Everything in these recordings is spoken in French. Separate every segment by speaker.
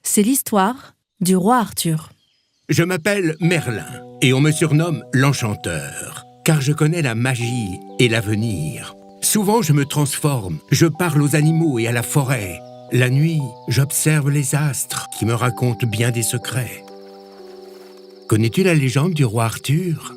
Speaker 1: C'est l'histoire du roi Arthur.
Speaker 2: Je m'appelle Merlin et on me surnomme l'Enchanteur, car je connais la magie et l'avenir. Souvent je me transforme, je parle aux animaux et à la forêt. La nuit, j'observe les astres qui me racontent bien des secrets. Connais-tu la légende du roi Arthur ?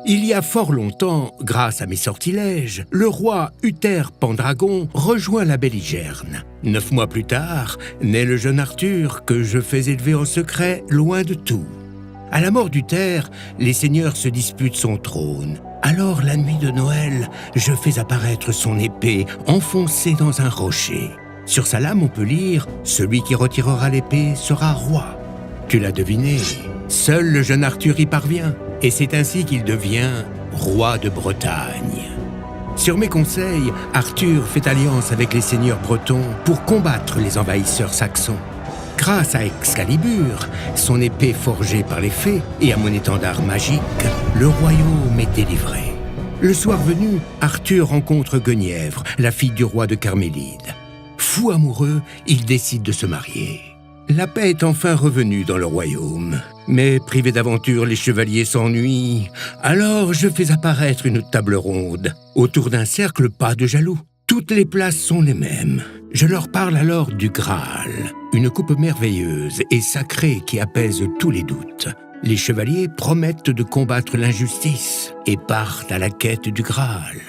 Speaker 2: Il y a fort longtemps, grâce à mes sortilèges, le roi Uther Pendragon rejoint la Belligerne. 9 mois plus tard, naît le jeune Arthur que je fais élever en secret loin de tout. À la mort d'Uther, les seigneurs se disputent son trône. Alors, la nuit de Noël, je fais apparaître son épée enfoncée dans un rocher. Sur sa lame, on peut lire « Celui qui retirera l'épée sera roi ». Tu l'as deviné, seul le jeune Arthur y parvient. Et c'est ainsi qu'il devient roi de Bretagne. Sur mes conseils, Arthur fait alliance avec les seigneurs bretons pour combattre les envahisseurs saxons. Grâce à Excalibur, son épée forgée par les fées, et à mon étendard magique, le royaume est délivré. Le soir venu, Arthur rencontre Guenièvre, la fille du roi de Carmélide. Fou amoureux, ils décident de se marier. La paix est enfin revenue dans le royaume. Mais privés d'aventure, les chevaliers s'ennuient. Alors je fais apparaître une table ronde. Autour d'un cercle, pas de jaloux. Toutes les places sont les mêmes. Je leur parle alors du Graal, une coupe merveilleuse et sacrée qui apaise tous les doutes. Les chevaliers promettent de combattre l'injustice et partent à la quête du Graal.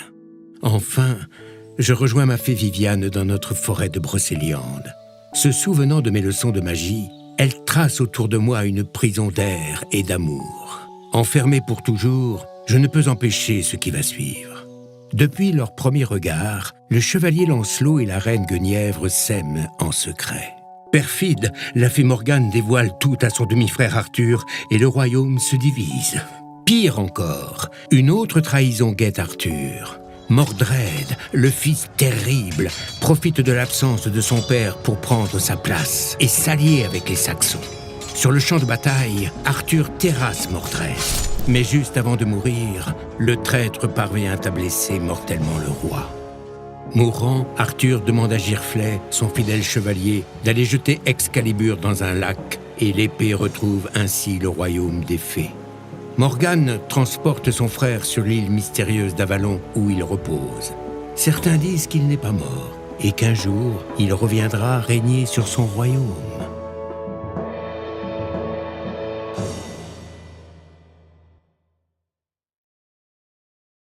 Speaker 2: Enfin, je rejoins ma fée Viviane dans notre forêt de Brocéliande. Se souvenant de mes leçons de magie, elle trace autour de moi une prison d'air et d'amour. Enfermé pour toujours, je ne peux empêcher ce qui va suivre. Depuis leur premier regard, le chevalier Lancelot et la reine Guenièvre s'aiment en secret. Perfide, la fée Morgane dévoile tout à son demi-frère Arthur et le royaume se divise. Pire encore, une autre trahison guette Arthur. Mordred, le fils terrible, profite de l'absence de son père pour prendre sa place et s'allier avec les Saxons. Sur le champ de bataille, Arthur terrasse Mordred. Mais juste avant de mourir, le traître parvient à blesser mortellement le roi. Mourant, Arthur demande à Giroflée, son fidèle chevalier, d'aller jeter Excalibur dans un lac et l'épée retrouve ainsi le royaume des fées. Morgane transporte son frère sur l'île mystérieuse d'Avalon où il repose. Certains disent qu'il n'est pas mort et qu'un jour, il reviendra régner sur son royaume.